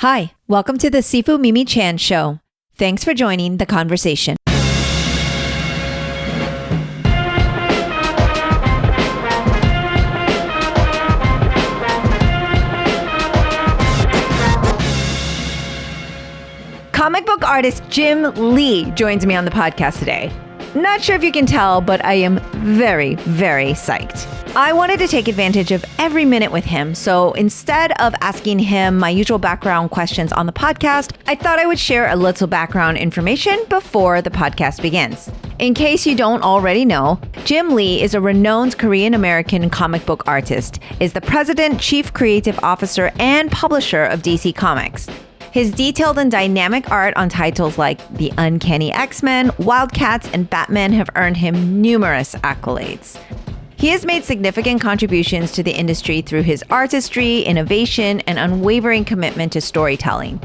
Hi, welcome to the Sifu Mimi Chan Show. Thanks for joining the conversation. Comic book artist Jim Lee joins me on the podcast today. Not sure if you can tell, but I am very, very psyched. I wanted to take advantage of every minute with him, so instead of asking him my usual background questions on the podcast, I thought I would share a little background information before the podcast begins. In case you don't already know, Jim Lee is a renowned Korean-American comic book artist, is the president, chief creative officer, and publisher of DC Comics. His detailed and dynamic art on titles like The Uncanny X-Men, Wildcats, and Batman have earned him numerous accolades. He has made significant contributions to the industry through his artistry, innovation, and unwavering commitment to storytelling.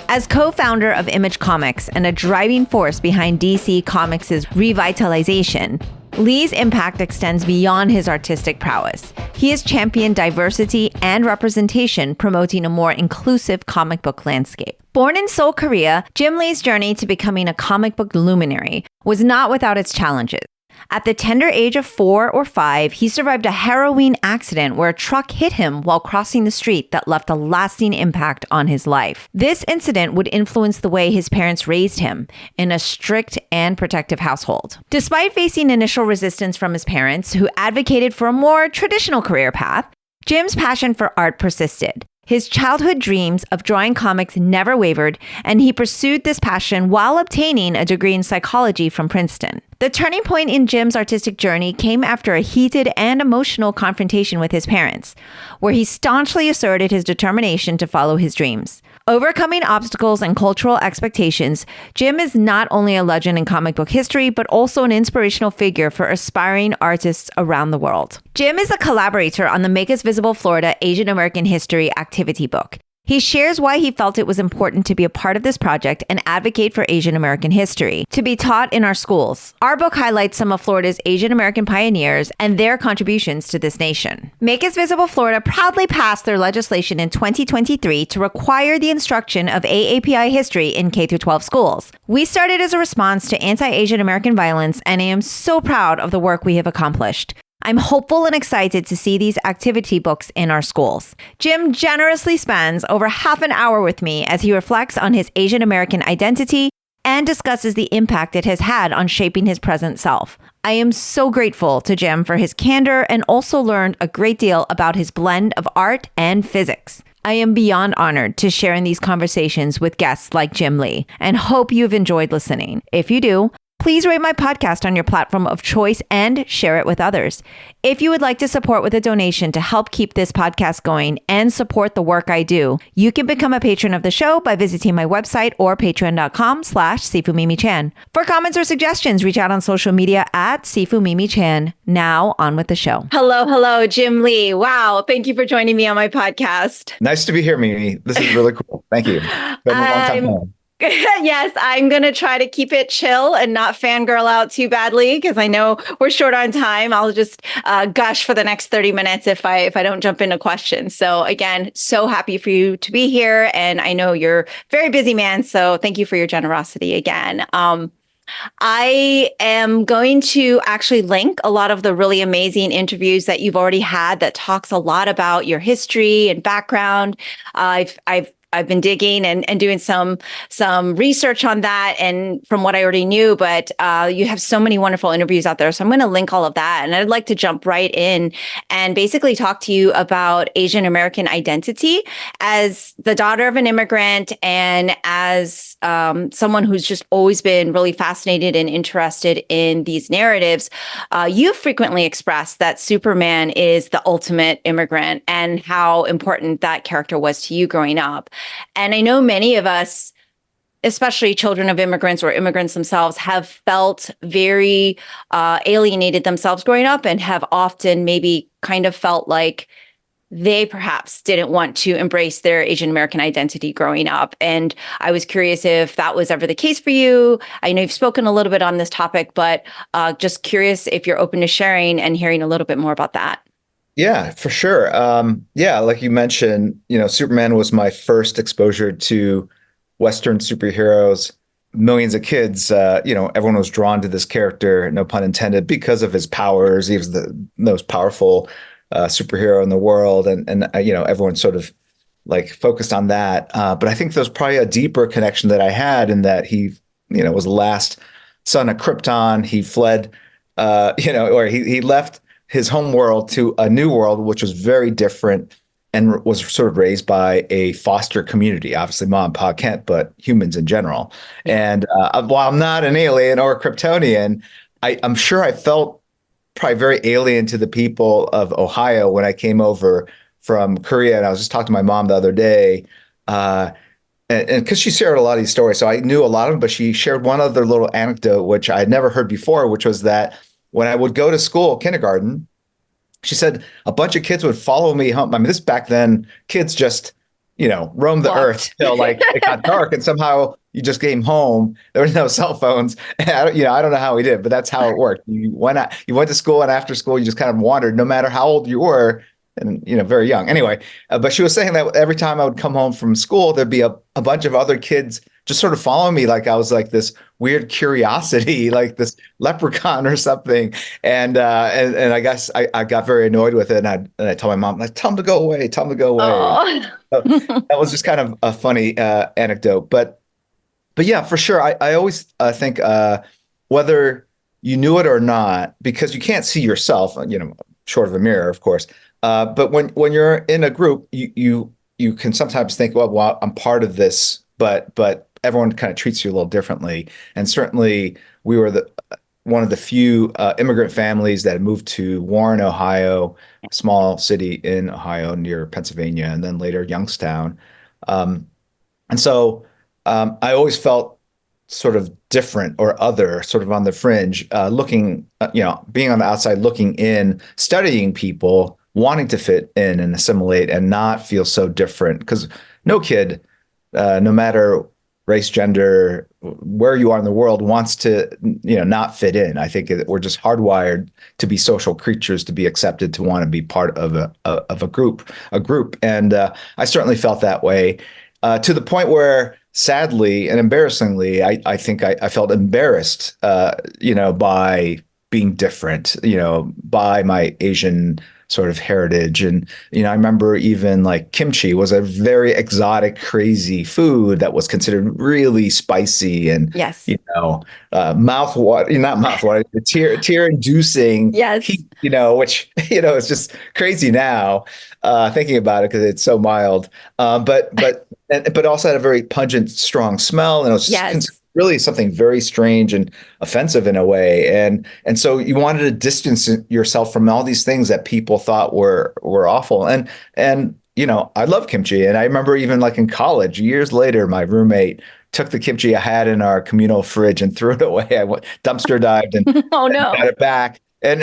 As co-founder of Image Comics and a driving force behind DC Comics' revitalization, Lee's impact extends beyond his artistic prowess. He has championed diversity and representation, promoting a more inclusive comic book landscape. Born in Seoul, Korea, Jim Lee's journey to becoming a comic book luminary was not without its challenges. At the tender age of 4 or 5, he survived a harrowing accident where a truck hit him while crossing the street that left a lasting impact on his life. This incident would influence the way his parents raised him in a strict and protective household. Despite facing initial resistance from his parents, who advocated for a more traditional career path, Jim's passion for art persisted. His childhood dreams of drawing comics never wavered, and he pursued this passion while obtaining a degree in psychology from Princeton. The turning point in Jim's artistic journey came after a heated and emotional confrontation with his parents, where he staunchly asserted his determination to follow his dreams. Overcoming obstacles and cultural expectations, Jim is not only a legend in comic book history, but also an inspirational figure for aspiring artists around the world. Jim is a collaborator on the Make Us Visible Florida Asian American History activity book. He shares why he felt it was important to be a part of this project and advocate for Asian American history to be taught in our schools. Our book highlights some of Florida's Asian American pioneers and their contributions to this nation. Make Us Visible Florida proudly passed their legislation in 2023 to require the instruction of AAPI history in K-12 schools. We started as a response to anti-Asian American violence, and I am so proud of the work we have accomplished. I'm hopeful and excited to see these activity books in our schools. Jim generously spends over half an hour with me as he reflects on his Asian American identity and discusses the impact it has had on shaping his present self. I am so grateful to Jim for his candor and also learned a great deal about his blend of art and physics. I am beyond honored to share in these conversations with guests like Jim Lee and hope you've enjoyed listening. If you do, please rate my podcast on your platform of choice and share it with others. If you would like to support with a donation to help keep this podcast going and support the work I do, you can become a patron of the show by visiting my website or patreon.com/SifuMimiChan. For comments or suggestions, reach out on social media at SifuMimiChan. Now on with the show. Hello, Jim Lee. Wow. Thank you for joining me on my podcast. Nice to be here, Mimi. This is really cool. Thank you. Been a long time home. Yes, I'm going to try to keep it chill and not fangirl out too badly because I know we're short on time. I'll just gush for the next 30 minutes if I don't jump into questions. So again, so happy for you to be here. And I know you're a very busy man. So thank you for your generosity again. I am going to actually link a lot of the really amazing interviews that you've already had that talks a lot about your history and background. I've been digging and doing some research on that and from what I already knew, but you have so many wonderful interviews out there. So I'm going to link all of that. And I'd like to jump right in and basically talk to you about Asian American identity as the daughter of an immigrant and as someone who's just always been really fascinated and interested in these narratives. You've frequently expressed that Superman is the ultimate immigrant and how important that character was to you growing up. And I know many of us, especially children of immigrants or immigrants themselves, have felt very alienated themselves growing up and have often maybe kind of felt like they perhaps didn't want to embrace their Asian American identity growing up. And I was curious if that was ever the case for you. I know you've spoken a little bit on this topic, but just curious if you're open to sharing and hearing a little bit more about that. Yeah, for sure. Yeah, like you mentioned, Superman was my first exposure to Western superheroes. Millions of kids, everyone was drawn to this character, no pun intended, because of his powers. He was the most powerful superhero in the world, and everyone sort of like focused on that. But I think there's probably a deeper connection that I had in that he, was the last son of Krypton. He fled, or he left his home world to a new world, which was very different and was sort of raised by a foster community. Obviously, mom and pa can't, but humans in general. Yeah. And while I'm not an alien or a Kryptonian, I'm sure I felt probably very alien to the people of Ohio when I came over from Korea. And I was just talking to my mom the other day. Uh, and because she shared a lot of these stories, so I knew a lot of them, but she shared one other little anecdote, which I had never heard before, which was that when I would go to school, kindergarten, she said a bunch of kids would follow me home. I mean, this back then, kids just, roamed the earth Walked. till like it got dark, and somehow you just came home. There were no cell phones. And I don't know how we did, but that's how it worked. You went to school, and after school, you just kind of wandered, no matter how old you were, and very young. Anyway, but she was saying that every time I would come home from school, there'd be a bunch of other kids just sort of following me, like I was like this weird curiosity, like this leprechaun or something. And I guess I got very annoyed with it, and I told my mom, like, tell him to go away, tell him to go away. Oh. So that was just kind of a funny anecdote, but yeah, for sure. I always think whether you knew it or not, because you can't see yourself, short of a mirror, of course. But when you're in a group, you can sometimes think, well, I'm part of this, but everyone kind of treats you a little differently. And certainly, we were one of the few immigrant families that had moved to Warren, Ohio, a small city in Ohio near Pennsylvania, and then later Youngstown. Um, and so I always felt sort of different or other, sort of on the fringe, looking, being on the outside, looking in, studying people, wanting to fit in and assimilate and not feel so different. Because no kid, no matter race, gender, where you are in the world, wants to, not fit in. I think we're just hardwired to be social creatures, to be accepted, to want to be part of a group. And I certainly felt that way to the point where, sadly and embarrassingly, I think I felt embarrassed, by being different, by my Asian sort of heritage. And, I remember even like kimchi was a very exotic, crazy food that was considered really spicy and, Yes. mouth water, not mouth water, tear inducing Yes. heat, which, is just crazy now, thinking about it because it's so mild. But also had a very pungent, strong smell. And it was Yes. really something very strange and offensive in a way. And so you wanted to distance yourself from all these things that people thought were awful. And I love kimchi. And I remember even like in college, years later, my roommate took the kimchi I had in our communal fridge and threw it away. I went dumpster dived and, Oh and got no. it back. And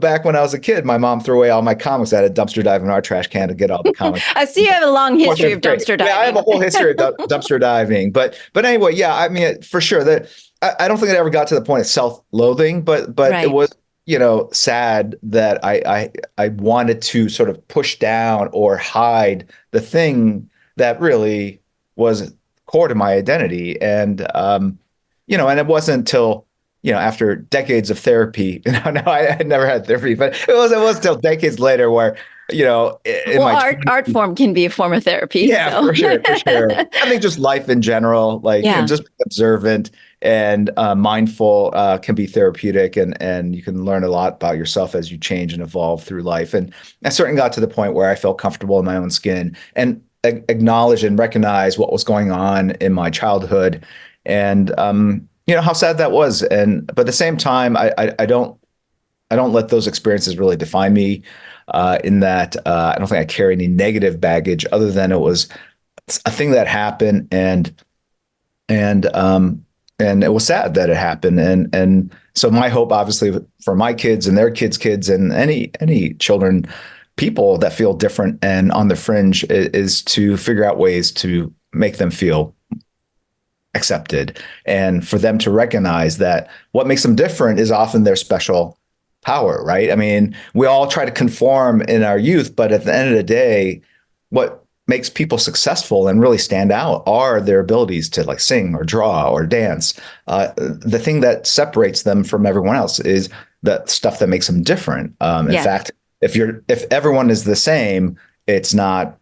back when I was a kid, my mom threw away all my comics. I had a dumpster dive in our trash can to get all the comics. I see you have a long history of Great. dumpster Yeah, I have a diving. whole history of dumpster diving. But anyway, yeah, I mean, for sure that I don't think it ever got to the point of self-loathing, but it Right. was, sad that I wanted to sort of push down or hide the thing that really was core to my identity. And it wasn't until after decades of therapy. No, I had never had therapy, but it was until decades later where, in Well, my art 20s. form can be a form of therapy. Yeah, So. for sure, for sure. I think just life in general, like Yeah. just being observant and mindful can be therapeutic, and you can learn a lot about yourself as you change and evolve through life. And I certainly got to the point where I felt comfortable in my own skin and acknowledge and recognize what was going on in my childhood, and how sad that was. But at the same time, I don't let those experiences really define me. In that I don't think I carry any negative baggage other than it was a thing that happened, and it was sad that it happened. And so my hope, obviously, for my kids and their kids and any children, people that feel different and on the fringe, is to figure out ways to make them feel accepted, and for them to recognize that what makes them different is often their special power, right? I mean, we all try to conform in our youth, but at the end of the day, what makes people successful and really stand out are their abilities to like sing or draw or dance. The thing that separates them from everyone else is the stuff that makes them different. In Yeah. fact, if everyone is the same, it's not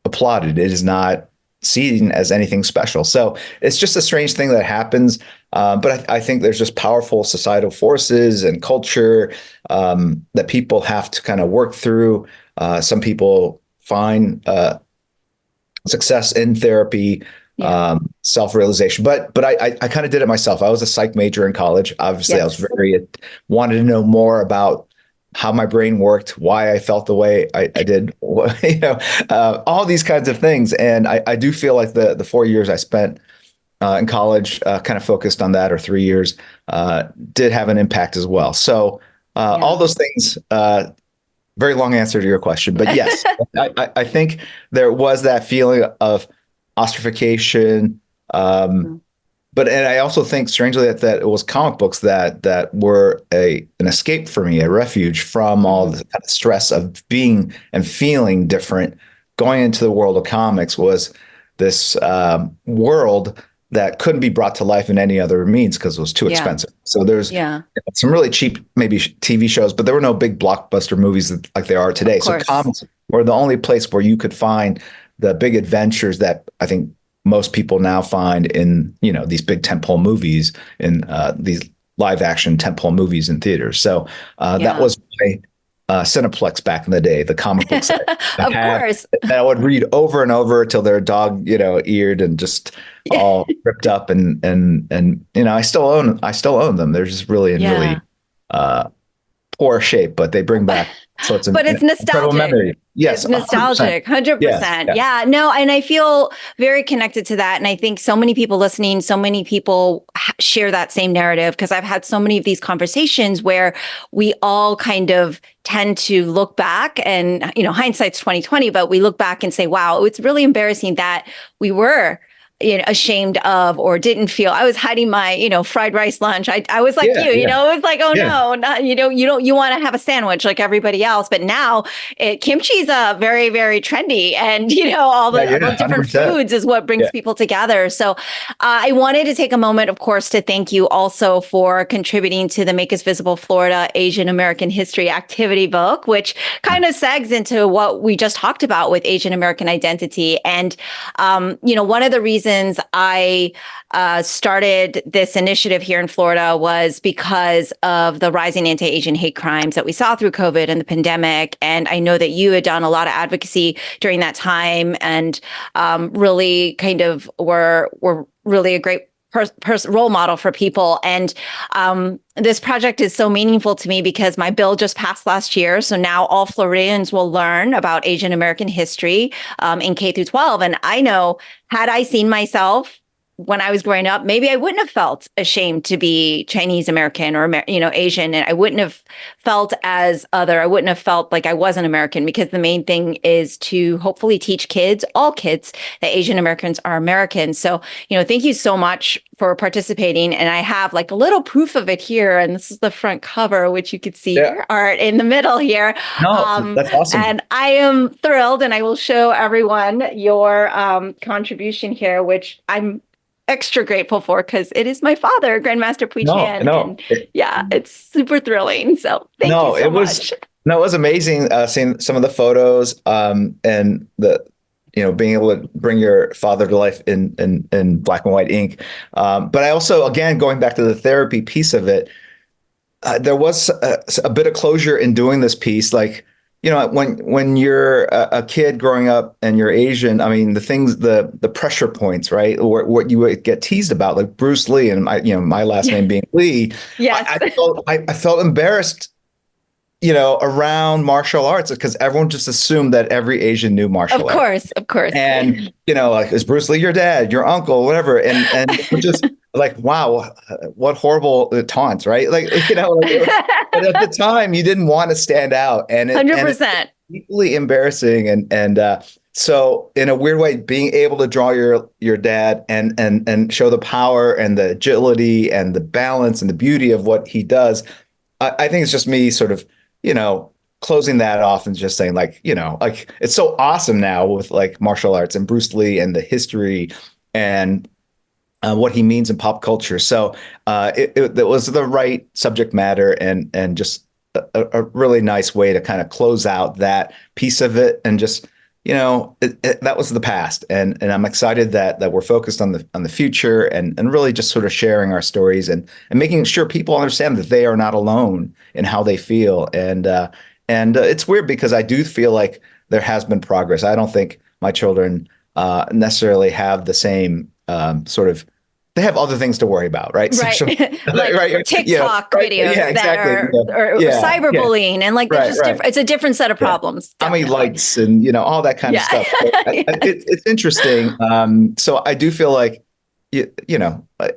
applauded. It is not seen as anything special. So it's just a strange thing that happens. But I think there's just powerful societal forces and culture that people have to kind of work through. Some people find success in therapy, Yeah. self-realization. But I kind of did it myself. I was a psych major in college. Obviously, I was Yes. very wanted to know more about how my brain worked, why I felt the way I did, all these kinds of things. And I do feel like the 4 years I spent in college, kind of focused on that, or 3 years, did have an impact as well. So all Yeah. those things. Very long answer to your question, but yes, I think there was that feeling of ossification. Um, Mm. and I also think strangely that it was comic books that were an escape for me, a refuge from all Mhm. the kind of stress of being and feeling different. Going into the world of comics was this world that couldn't be brought to life in any other means because it was too Yeah. expensive. So there's Yeah. some really cheap, maybe TV shows, but there were no big blockbuster movies like there are Of today. So course. comics were the only place where you could find the big adventures that I think most people now find in these big tentpole movies, in these live action tentpole movies in theaters. So that Yeah. was my Cineplex back in the day, the comic books I Of had course. that I would read over and over till they're dog eared and just all ripped up, and I still own them. They're just really in Yeah. really uh, poor shape, but they bring back sorts of But it's incredible nostalgic. memory. Yes, It's 100%. nostalgic, Yes, 100%. yeah, Yeah, no, and I feel very connected to that. And I think so many people listening, so many people share that same narrative, because I've had so many of these conversations where we all kind of tend to look back, and, hindsight's 2020, but we look back and say, wow, it's really embarrassing that we were ashamed of, or didn't feel. I was hiding my, fried rice lunch. I was like yeah, you, yeah, it was like, oh yeah, no, not, you want to have a sandwich like everybody else. But now kimchi's very, very trendy. And, yeah, all the yeah, different 100%. foods is what brings Yeah. people together. So I wanted to take a moment, of course, to thank you also for contributing to the Make Us Visible Florida Asian American History Activity book, which kind of segs into what we just talked about with Asian American identity. And, one of the reasons I started this initiative here in Florida was because of the rising anti-Asian hate crimes that we saw through COVID and the pandemic. And I know that you had done a lot of advocacy during that time, and really kind of were really a great role model for people. And this project is so meaningful to me because my bill just passed last year. So now all Floridians will learn about Asian American history in K through 12. And I know, had I seen myself when I was growing up, maybe I wouldn't have felt ashamed to be Chinese American or, Asian. And I wouldn't have felt as other. I wouldn't have felt like I wasn't American, because the main thing is to hopefully teach kids, all kids, that Asian Americans are Americans. So, thank you so much for participating. And I have like a little proof of it here. And this is the front cover, which you could see Yeah. your art in the middle here. No, that's awesome. And I am thrilled, and I will show everyone your contribution here, which I'm extra grateful for, because it is my father, Grandmaster Pui No, Chan. no, And yeah, it's super thrilling. So thank no, you so it was much. no, it was amazing seeing some of the photos, and being able to bring your father to life in black and white ink. But I also, again, going back to the therapy piece of it, there was a bit of closure in doing this piece. Like, when you're a kid growing up and you're Asian, I mean, the pressure points, right? Or what you would get teased about, like Bruce Lee, and my last name being Lee. Yes, I felt embarrassed, around martial arts, because everyone just assumed that every Asian knew martial of arts. course, of course. And, like, is Bruce Lee your dad, your uncle, whatever? And it was just like, wow, what horrible taunts, right? Like, but at the time you didn't want to stand out, and it's 100%. deeply embarrassing. And so in a weird way, being able to draw your dad and show the power and the agility and the balance and the beauty of what he does, I think it's just me sort of, closing that off and just saying like, like it's so awesome now with like martial arts and Bruce Lee and the history and what he means in pop culture. So it was the right subject matter and just a really nice way to kind of close out that piece of it and just that was the past, and I'm excited that we're focused on the future and really just sort of sharing our stories and making sure people understand that they are not alone in how they feel. And it's weird because I do feel like there has been progress. I don't think my children necessarily have the same sort of. They have other things to worry about, right? Right. Like right. TikTok videos Yeah, that exactly. are or cyberbullying and like they're Right, just right. different. It's a different set of problems. How many Definitely. likes and all that kind of Yeah. stuff. So it's interesting. So I do feel like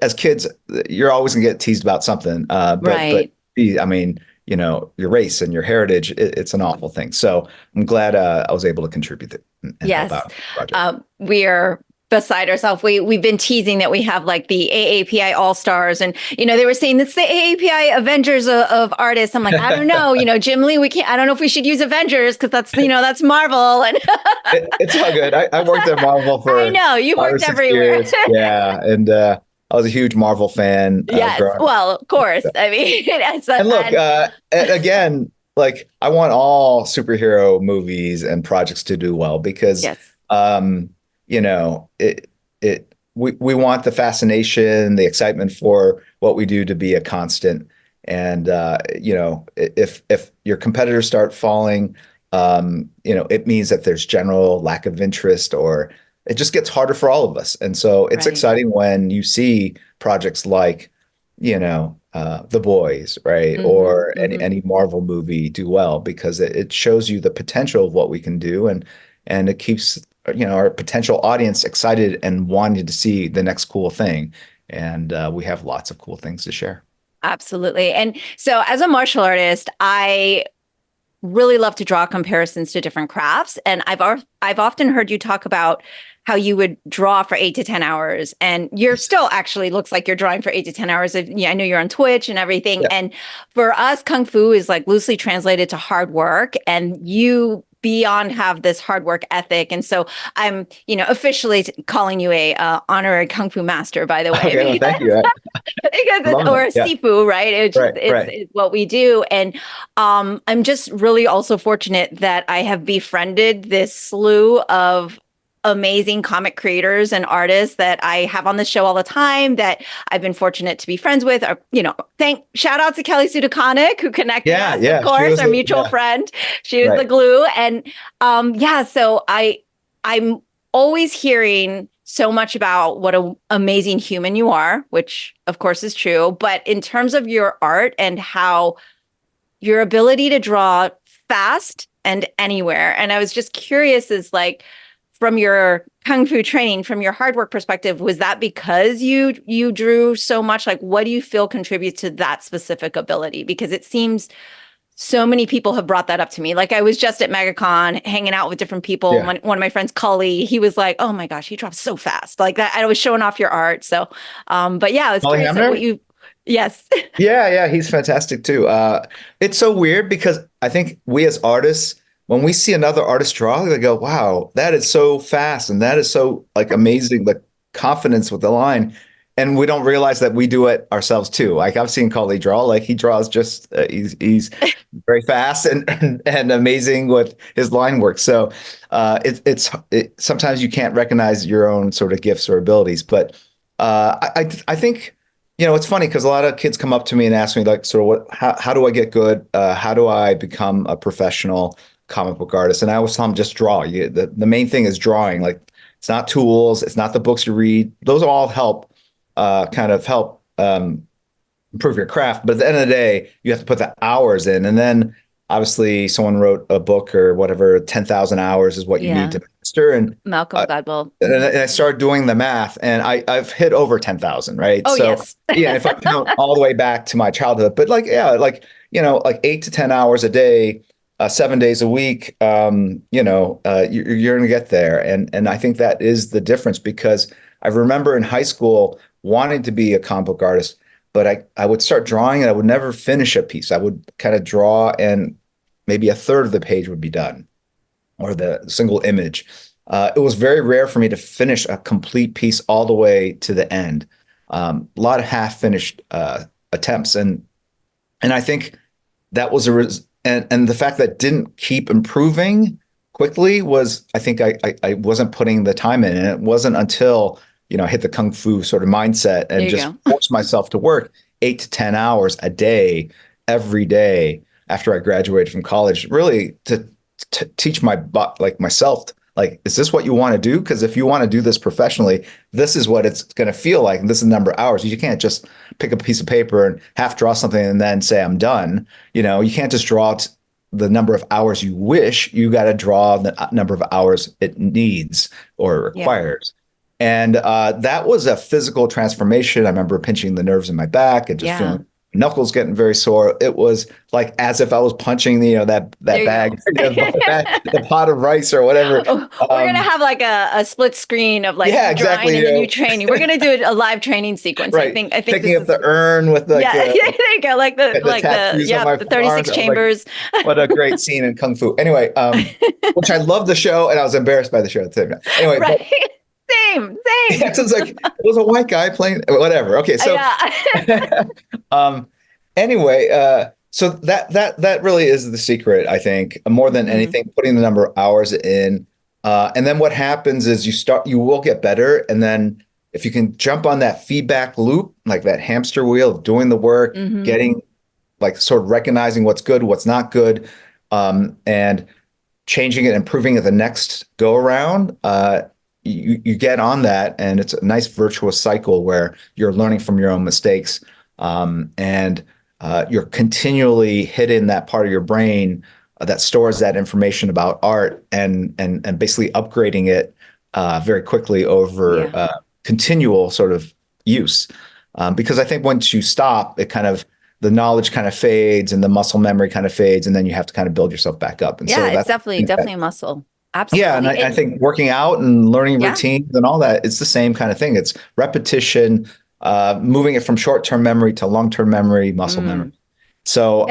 as kids, you're always gonna get teased about something. But Right. I mean, your race and your heritage, it's an awful thing. So I'm glad I was able to contribute and help Yes. out the project. We are beside ourselves. We've been teasing that we have like the AAPI All Stars, and they were saying it's the AAPI Avengers of artists. I'm like, I don't know, Jim Lee. We can't. I don't know if we should use Avengers because that's Marvel. And It's all good. I worked at Marvel I for know you 5 or worked 6 everywhere. years. Yeah, and I was a huge Marvel fan Yes. growing up. Well, of course. I mean, And look, again, like I want all superhero movies and projects to do well because, yes. um, we want the fascination, the excitement for what we do to be a constant. And if your competitors start falling, it means that there's general lack of interest, or it just gets harder for all of us. And so it's Right. exciting when you see projects like The Boys, right? Or any Marvel movie do well because it shows you the potential of what we can do and it keeps our potential audience excited and wanting to see the next cool thing. And we have lots of cool things to share. Absolutely. And so as a martial artist, I really love to draw comparisons to different crafts. And I've often heard you talk about how you would draw for 8 to 10 hours, and you're still actually looks like you're drawing for 8 to 10 hours. I know you're on Twitch and everything. Yeah. And for us, Kung Fu is like loosely translated to hard work, and you beyond have this hard work ethic. And so I'm, officially calling you a honorary Kung Fu master, by the way. Okay, well, thank you. Or a Sifu, right? It's what we do. And I'm just really also fortunate that I have befriended this slew of amazing comic creators and artists that I have on the show all the time that I've been fortunate to be friends with. Shout out to Kelly Sudaconic who connected us, of course, our mutual friend. She was the glue. And so I'm always hearing so much about what an amazing human you are, which of course is true. But in terms of your art and how your ability to draw fast and anywhere. And I was just curious from your Kung Fu training, from your hard work perspective, was that because you drew so much? Like, what do you feel contributes to that specific ability? Because it seems so many people have brought that up to me. Like I was just at MegaCon hanging out with different people. Yeah. One of my friends, Cully, he was like, "Oh my gosh, he drops so fast!" Like that. I was showing off your art. So, but yeah, I was curious what you. Yes. Yeah, he's fantastic too. It's so weird because I think we as artists, when we see another artist draw, they go, "Wow, that is so fast and that is so like amazing." The confidence with the line. And we don't realize that we do it ourselves too. Like I've seen Cully draw, like he draws just he's very fast and amazing with his line work. So it's sometimes you can't recognize your own sort of gifts or abilities. But I think it's funny because a lot of kids come up to me and ask me like sort of how do I get good? How do I become a professional comic book artist? And I always tell them just draw. The main thing is drawing. Like it's not tools, it's not the books you read. Those all help. Kind of help improve your craft. But at the end of the day, you have to put the hours in. And then obviously someone wrote a book or whatever, 10,000 hours is what you need to master. And Malcolm Gladwell. And I started doing the math and I've hit over 10,000, right? Oh, so yes. if I count all the way back to my childhood, but like 8 to 10 hours a day, 7 days a week, you're going to get there. And I think that is the difference because I remember in high school wanting to be a comic book artist, but I would start drawing and I would never finish a piece. I would kind of draw and maybe a third of the page would be done or the single image. It was very rare for me to finish a complete piece all the way to the end. A lot of half finished attempts. And I think that was and the fact that it didn't keep improving quickly was, I think I wasn't putting the time in. And it wasn't until, I hit the Kung Fu sort of mindset and just forced myself to work 8 to 10 hours a day, every day after I graduated from college, really to teach myself, like, is this what you want to do? Because if you want to do this professionally, this is what it's going to feel like. And this is the number of hours. You can't just pick up a piece of paper and half draw something and then say, I'm done. You can't just draw the number of hours you wish. You got to draw the number of hours it needs or requires. And that was a physical transformation. I remember pinching the nerves in my back and just feeling knuckles getting very sore. It was like as if I was punching that bag, the pot of rice or whatever. We're gonna have like a split screen of like exactly, and then you training. We're gonna do a live training sequence. Right. I think picking up the urn with the there you go, like the 36 chambers. Like, what a great scene in Kung Fu. Anyway, which I love the show and I was embarrassed by the show at the same time. Anyway, right. Same. Yeah, so it's like it was a white guy playing whatever. Okay, so anyway, so that really is the secret, I think, more than anything, putting the number of hours in. And then what happens is you will get better. And then if you can jump on that feedback loop, like that hamster wheel of doing the work, getting like sort of recognizing what's good, what's not good, and changing it, improving it the next go around, you get on that, and it's a nice virtuous cycle where you're learning from your own mistakes, and you're continually hitting that part of your brain that stores that information about art, and basically upgrading it very quickly over continual sort of use. Because I think once you stop, the knowledge kind of fades and the muscle memory kind of fades, and then you have to kind of build yourself back up. And so it's definitely a muscle. Absolutely. Yeah, and I think working out and learning routines and all that, it's the same kind of thing. It's repetition, moving it from short-term memory to long-term memory, muscle memory. So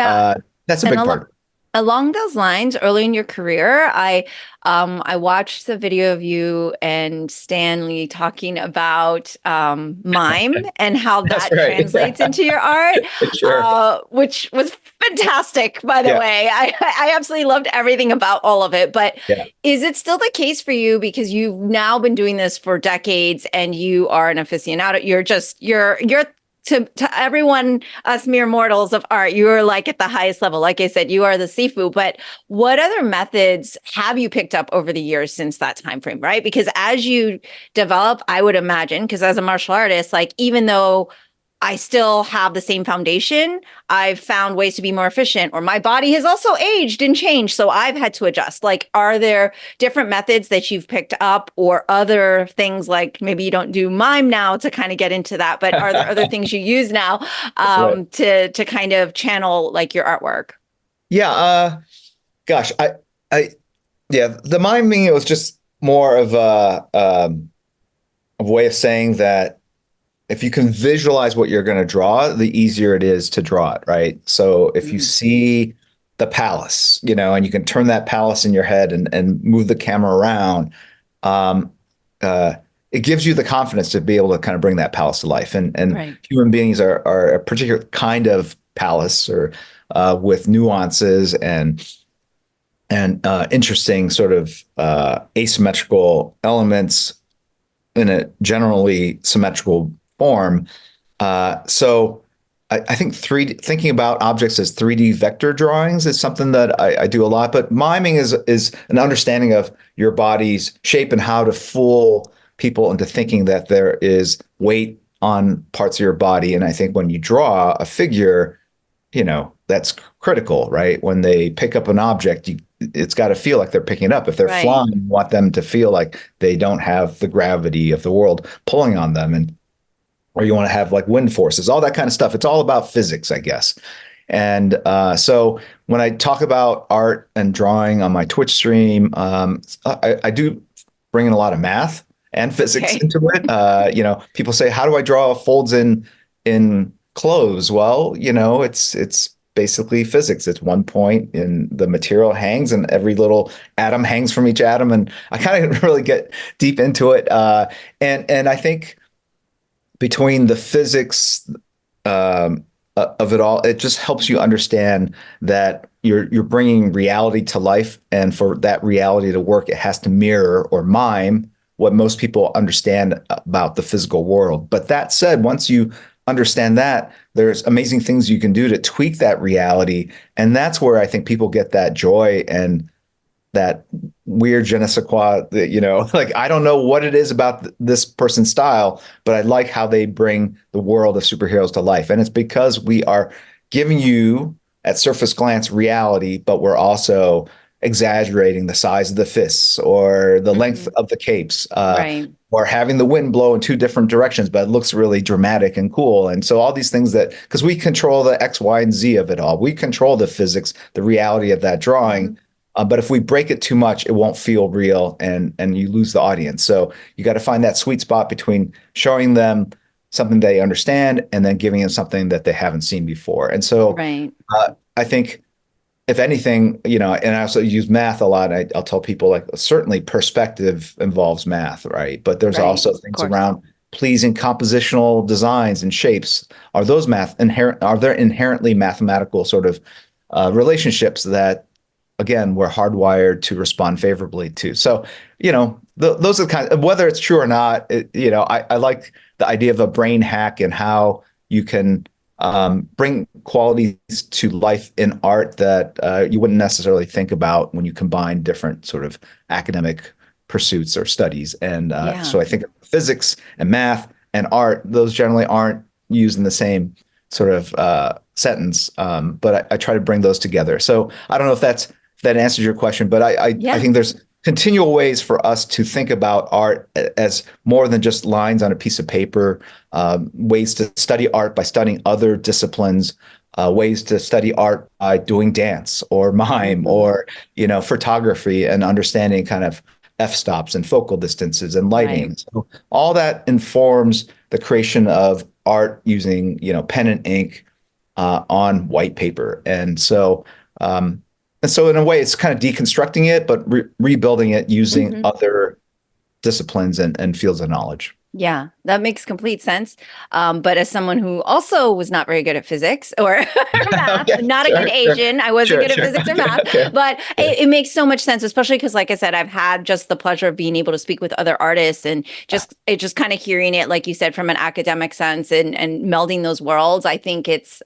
that's a big part. Along those lines, early in your career, I watched the video of you and Stanley talking about mime and how that translates into your art, which was fantastic, by the way. I absolutely loved everything about all of it. But is it still the case for you, because you've now been doing this for decades and you are an aficionado? You're to everyone, us mere mortals of art, you are like at the highest level. Like I said, you are the Sifu. But what other methods have you picked up over the years since that time frame, right? Because as you develop, I would imagine, because as a martial artist, like, even though I still have the same foundation, I've found ways to be more efficient, or my body has also aged and changed, so I've had to adjust. Like, are there different methods that you've picked up, or other things, like maybe you don't do mime now to kind of get into that, but are there other things you use now to kind of channel like your artwork? Yeah, gosh, the miming, it was just more of a way of saying that if you can visualize what you're going to draw, the easier it is to draw it, right? So if you see the palace, and you can turn that palace in your head and move the camera around, it gives you the confidence to be able to kind of bring that palace to life. And human beings are a particular kind of palace, or with nuances and interesting sort of asymmetrical elements in a generally symmetrical form. So I think thinking about objects as 3D vector drawings is something that I do a lot. But miming is an understanding of your body's shape and how to fool people into thinking that there is weight on parts of your body. And I think when you draw a figure, that's critical, right? When they pick up an object, it's got to feel like they're picking it up. If they're flying, you want them to feel like they don't have the gravity of the world pulling on them, or you want to have like wind forces, all that kind of stuff. It's all about physics, I guess. And so when I talk about art and drawing on my Twitch stream, I do bring in a lot of math and physics into it. People say, how do I draw folds in clothes? Well, it's basically physics. It's one point and the material hangs and every little atom hangs from each atom. And I kind of really get deep into it. And I think between the physics of it all, it just helps you understand that you're bringing reality to life, and for that reality to work, it has to mirror or mime what most people understand about the physical world. But that said, once you understand that, there's amazing things you can do to tweak that reality, and that's where I think people get that joy and that weird je ne sais quoi, like I don't know what it is about this person's style, but I like how they bring the world of superheroes to life. And it's because we are giving you at surface glance reality, but we're also exaggerating the size of the fists or the length of the capes, Right. or having the wind blow in two different directions, but it looks really dramatic and cool. And so all these things because we control the X, Y, and Z of it all, we control the physics, the reality of that drawing. But if we break it too much, it won't feel real, and you lose the audience. So you got to find that sweet spot between showing them something they understand and then giving them something that they haven't seen before. And so Right. I think, if anything, and I also use math a lot. I'll tell people, like, certainly perspective involves math, right? But there's Right. also Of things course. around pleasing compositional designs and shapes. Are those are there inherently mathematical sort of relationships that, again, we're hardwired to respond favorably to? So, those are the kind of, whether it's true or not, I like the idea of a brain hack and how you can bring qualities to life in art that you wouldn't necessarily think about when you combine different sort of academic pursuits or studies. And Yeah. so I think physics and math and art, those generally aren't used in the same sort of sentence, but I try to bring those together. So I don't know if that answers your question, but I Yeah. think there's continual ways for us to think about art as more than just lines on a piece of paper, ways to study art by studying other disciplines, ways to study art by doing dance or mime or, photography, and understanding kind of f-stops and focal distances and Right. lighting. So all that informs the creation of art using, pen and ink on white paper. And so in a way, it's kind of deconstructing it, but rebuilding it using hmm other disciplines and fields of knowledge. Yeah, that makes complete sense. But as someone who also was not very good at physics or math, Okay, not a good sure, sure, Asian, I wasn't sure, good at sure. physics or Okay, math, okay. but Yeah, it makes so much sense, especially because, like I said, I've had just the pleasure of being able to speak with other artists and just kind of hearing it, like you said, from an academic sense and melding those worlds. I think it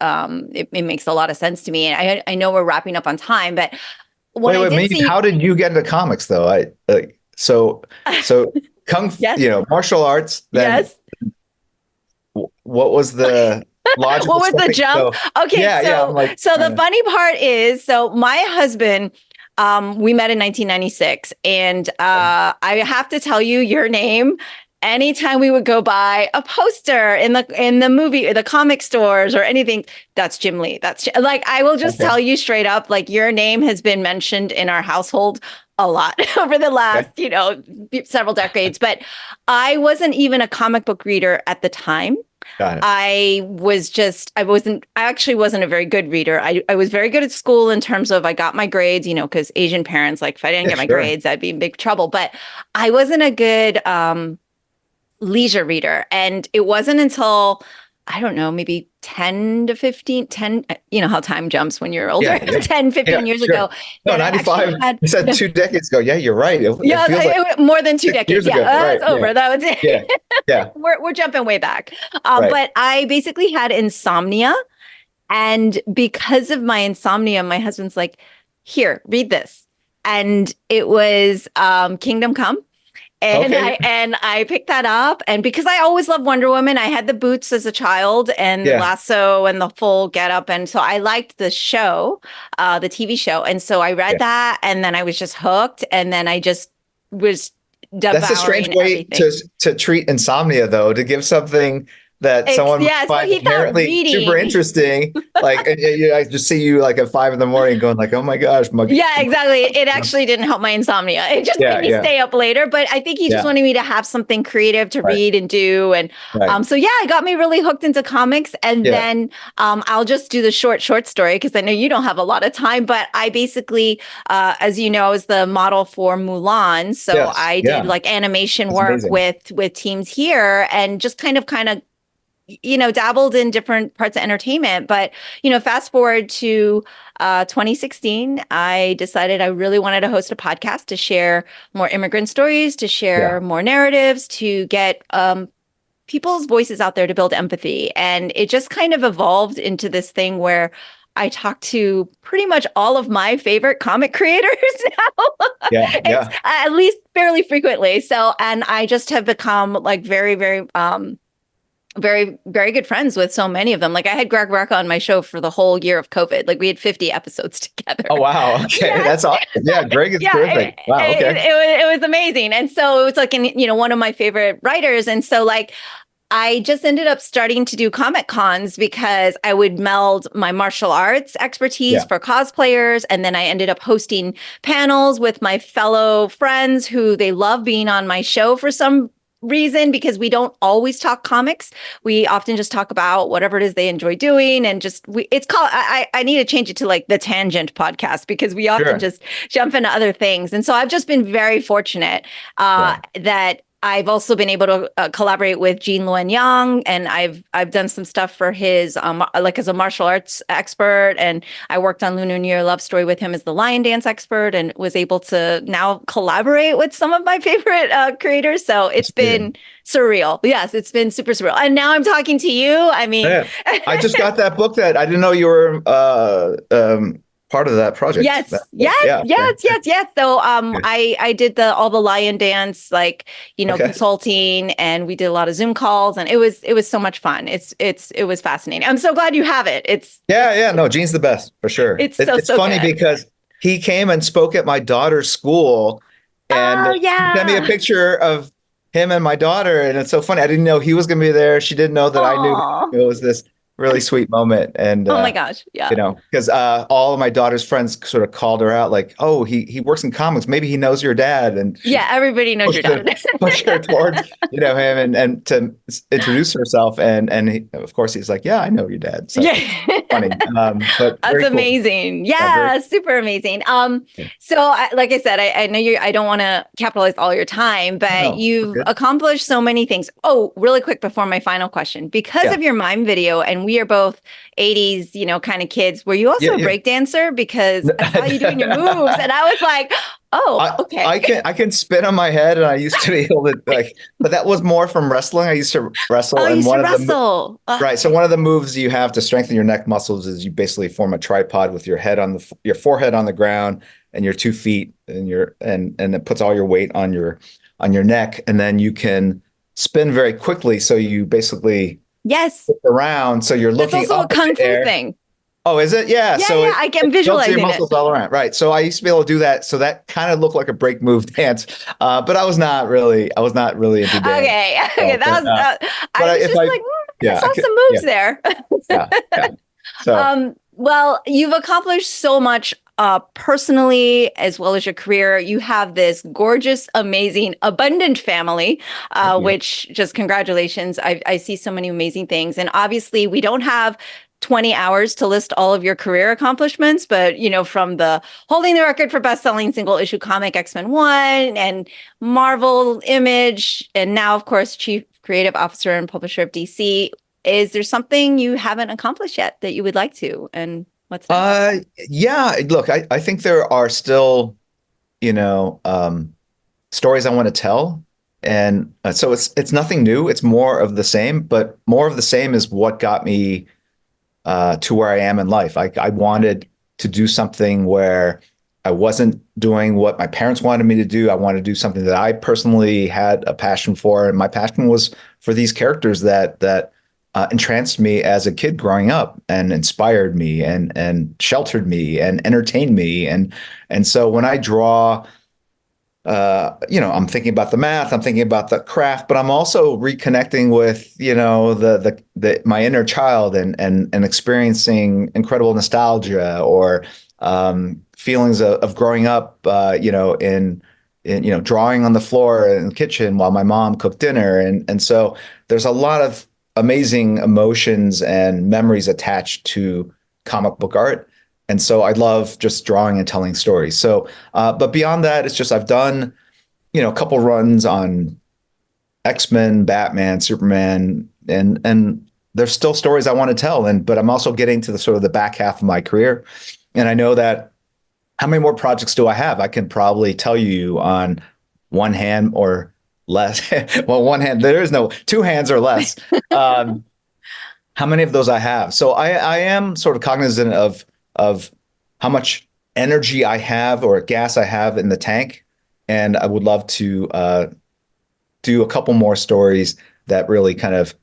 makes a lot of sense to me. And I know we're wrapping up on time, but what I wait, did maybe see, how did you get into comics though? So yes, martial arts, then yes. what was the What logical was the stepping? jump? So Okay, yeah, I'm like so the trying to, funny part is, so my husband, we met in 1996, and I have to tell you your name. Anytime we would go by a poster in the movie or the comic stores or anything, that's Jim Lee. Like, I will just okay, tell you straight up, like, your name has been mentioned in our household a lot over the last, okay, several decades. But I wasn't even a comic book reader at the time. got it. I actually wasn't a very good reader. I was very good at school in terms of I got my grades, because Asian parents, like, if I didn't Yeah, get my sure. grades, I'd be in big trouble. But I wasn't a good leisure reader. And it wasn't until, I don't know, maybe 10 to 15, 10. You know how time jumps when you're older, Yeah, yeah, 10, yeah, 15 years sure. ago, No, that I actually 95. had, You said 2 decades ago. Yeah, you're right. It yeah, feels like more than two 6 years decades. Yeah, ago. Right. that's Yeah. over. That was Yeah. it. Yeah. We're jumping way back. Right. But I basically had insomnia. And because of my insomnia, my husband's like, here, read this. And it was Kingdom Come. And Okay. I picked that up. And because I always loved Wonder Woman, I had the boots as a child and the Yeah. lasso and the full getup. And so I liked the show, the TV show. And so I read Yeah. that and then I was just hooked. And then I just was That's a strange devouring way everything. to treat insomnia, though, to give something that someone would Yeah, so find he thought inherently super reading. interesting. Like, I just see you like at 5 a.m. going like, oh my gosh, Yeah, exactly. It actually didn't help my insomnia. It just made yeah, me yeah, stay up later. But I think he just yeah, wanted me to have something creative to right, read and do. And right, so, yeah, it got me really hooked into comics. And yeah, then I'll just do the short story because I know you don't have a lot of time. But I basically, as you know, I was the model for Mulan. So yes, I did yeah, like animation it's work amazing. with teams here and just kind of dabbled in different parts of entertainment. But, fast forward to 2016, I decided I really wanted to host a podcast to share more immigrant stories, to Yeah, share more narratives, to get people's voices out there to build empathy. And it just kind of evolved into this thing where I talk to pretty much all of my favorite comic creators now. yeah, It's yeah. at least fairly frequently. So, and I just have become like very, very good friends with so many of them. Like I had Greg Rucka on my show for the whole year of COVID. Like we had 50 episodes together. Oh wow, okay, Yes. that's awesome. Yeah, Greg is Yeah, terrific. Wow, okay. it was amazing. And so it was like, one of my favorite writers. And so like, I just ended up starting to do comic cons because I would meld my martial arts expertise Yeah, for cosplayers. And then I ended up hosting panels with my fellow friends who they love being on my show for some reason because we don't always talk comics. We often just talk about whatever it is they enjoy doing and it's called I need to change it to like the tangent podcast because we often sure. just jump into other things. And so I've just been very fortunate Yeah, that I've also been able to collaborate with Jean Luen Yang, and I've done some stuff for his like as a martial arts expert, and I worked on Lunar New Year Love Story with him as the lion dance expert, and was able to now collaborate with some of my favorite creators. So that's it's amazing. been surreal. Yes, it's been super surreal, and now I'm talking to you. I mean, Yeah, I just got that book that I didn't know you were part of that project. yes, yes, Yeah, yeah, yes, yes, yes. So yeah. I did the all the lion dance like Okay. consulting, and we did a lot of Zoom calls, and it was so much fun. It was fascinating. I'm so glad you have it. Yeah, yeah. No, Gene's the best for sure. It's so It's so funny good. because he came and spoke at my daughter's school, and Oh he sent me a yeah. picture of him and my daughter, and it's so funny. I didn't know he was going to be there. She didn't know that I knew him. Oh. It was this really sweet moment, and Oh my gosh. Yeah. because all of my daughter's friends sort of called her out, like, "Oh, he works in comics. Maybe he knows your dad," and she Yeah. Everybody knows your pushed her dad. pushed her towards him and to introduce herself, and of course he's like, "Yeah, I know your dad." So Yeah. funny, but That's very cool. amazing. Yeah, very. Yeah, super amazing. So like I said, I know I don't want to capitalize all your time, Oh, but no, we're you've good. accomplished so many things. Oh, really quick before my final question, because Yeah, of your mime video, and we are both 80s, kind of kids, were you also yeah, a yeah. break dancer? Because I saw you doing your moves and I was like, oh, I okay. I can spin on my head, and I used to be able to like, but that was more from wrestling. I used to wrestle, Oh, you and used to one of the wrestle. right. So one of the moves you have to strengthen your neck muscles is you basically form a tripod with your forehead on the ground and your 2 feet and and it puts all your weight on your neck, and then you can spin very quickly. So you basically Yes. flip around, so you're That's looking also a up in kung the fu air. thing. Oh, is it? Yeah. Yeah, So yeah, it, I it am builds your visualizing it. muscles all around. Right. So I used to be able to do that. So that kind of looked like a break move dance. But I was not really into dance. Okay, okay, So, that was. I was if just I, like, I yeah, I saw could, some yeah, moves there. yeah, yeah. So, Well, you've accomplished so much personally as well as your career. You have this gorgeous, amazing, abundant family, thank you. which just congratulations. I see so many amazing things. And obviously, we don't have 20 hours to list all of your career accomplishments, but from the holding the record for best-selling single issue comic X-Men 1 and Marvel Image, and now, of course, Chief Creative Officer and Publisher of DC. Is there something you haven't accomplished yet that you would like to? And what's next? Yeah, look, I think there are still, you know, stories I want to tell. And so it's nothing new. It's more of the same, but more of the same is what got me to where I am in life. I wanted to do something where I wasn't doing what my parents wanted me to do. I wanted to do something that I personally had a passion for, and my passion was for these characters that entranced me as a kid growing up, and inspired me, and sheltered me, and entertained me, and so when I draw I'm thinking about the math, I'm thinking about the craft, but I'm also reconnecting with, my inner child and experiencing incredible nostalgia or feelings of growing up, in drawing on the floor in the kitchen while my mom cooked dinner, and so there's a lot of amazing emotions and memories attached to comic book art. And so I love just drawing and telling stories. So, but beyond that, it's just I've done, a couple runs on X-Men, Batman, Superman, and there's still stories I want to tell. But I'm also getting to the sort of the back half of my career, and I know that how many more projects do I have? I can probably tell you on one hand or less. Well, one hand, there is no two hands or less. How many of those I have? So I am sort of cognizant of how much energy I have or gas I have in the tank. And I would love to do a couple more stories that really kind of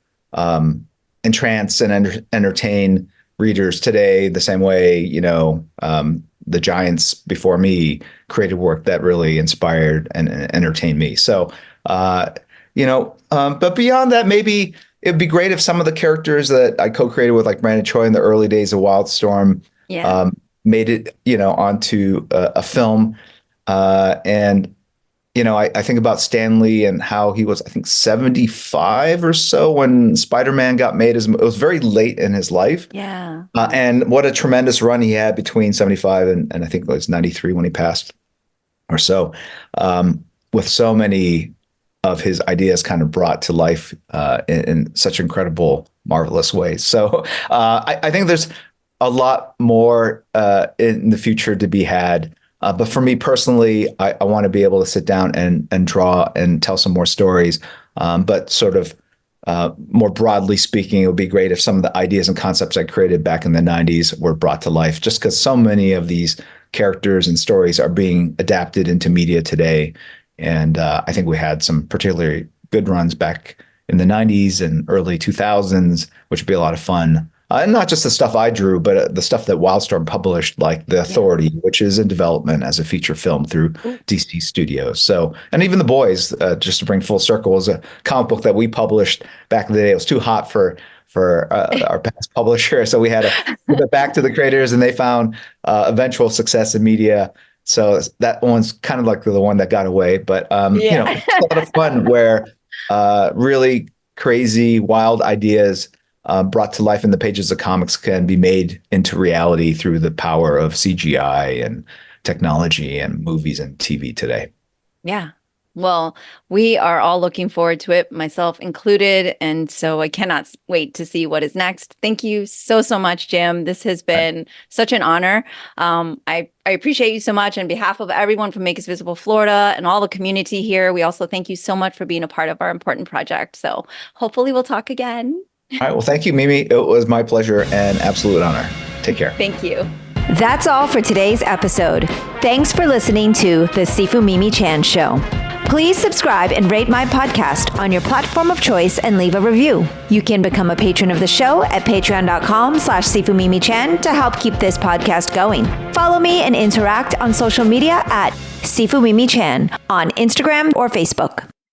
entrance and entertain readers today the same way, the giants before me created work that really inspired and entertained me. So, but beyond that, maybe it'd be great if some of the characters that I co-created with, like Brandon Choi in the early days of Wildstorm, made it, onto a film. I think about Stan Lee and how he was, I think, 75 or so when Spider-Man got made. It was very late in his life. Yeah. And what a tremendous run he had between 75 and I think it was 93 when he passed or so, with so many of his ideas kind of brought to life in such incredible, marvelous ways. So I think there's a lot more in the future to be had. But for me personally, I want to be able to sit down and draw and tell some more stories. But sort of more broadly speaking, it would be great if some of the ideas and concepts I created back in the 90s were brought to life, just because so many of these characters and stories are being adapted into media today. And I think we had some particularly good runs back in the 90s and early 2000s, which would be a lot of fun. And not just the stuff I drew, but the stuff that Wildstorm published, like The Authority, which is in development as a feature film through DC Studios. So, and even The Boys, just to bring full circle, was a comic book that we published back in the day. It was too hot for our past publisher, so we had to give it back to the creators, and they found eventual success in media. So that one's kind of like the one that got away. But it's a lot of fun where really crazy, wild ideas brought to life in the pages of comics can be made into reality through the power of CGI and technology and movies and TV today. Yeah. Well, we are all looking forward to it, myself included. And so I cannot wait to see what is next. Thank you so much, Jim. This has been such an honor. I appreciate you so much. On behalf of everyone from Make Us Visible Florida and all the community here, we also thank you so much for being a part of our important project. So hopefully we'll talk again. All right. Well, thank you, Mimi. It was my pleasure and absolute honor. Take care. Thank you. That's all for today's episode. Thanks for listening to the Sifu Mimi Chan Show. Please subscribe and rate my podcast on your platform of choice and leave a review. You can become a patron of the show at patreon.com/SifuMimiChan to help keep this podcast going. Follow me and interact on social media at Sifu Mimi Chan on Instagram or Facebook.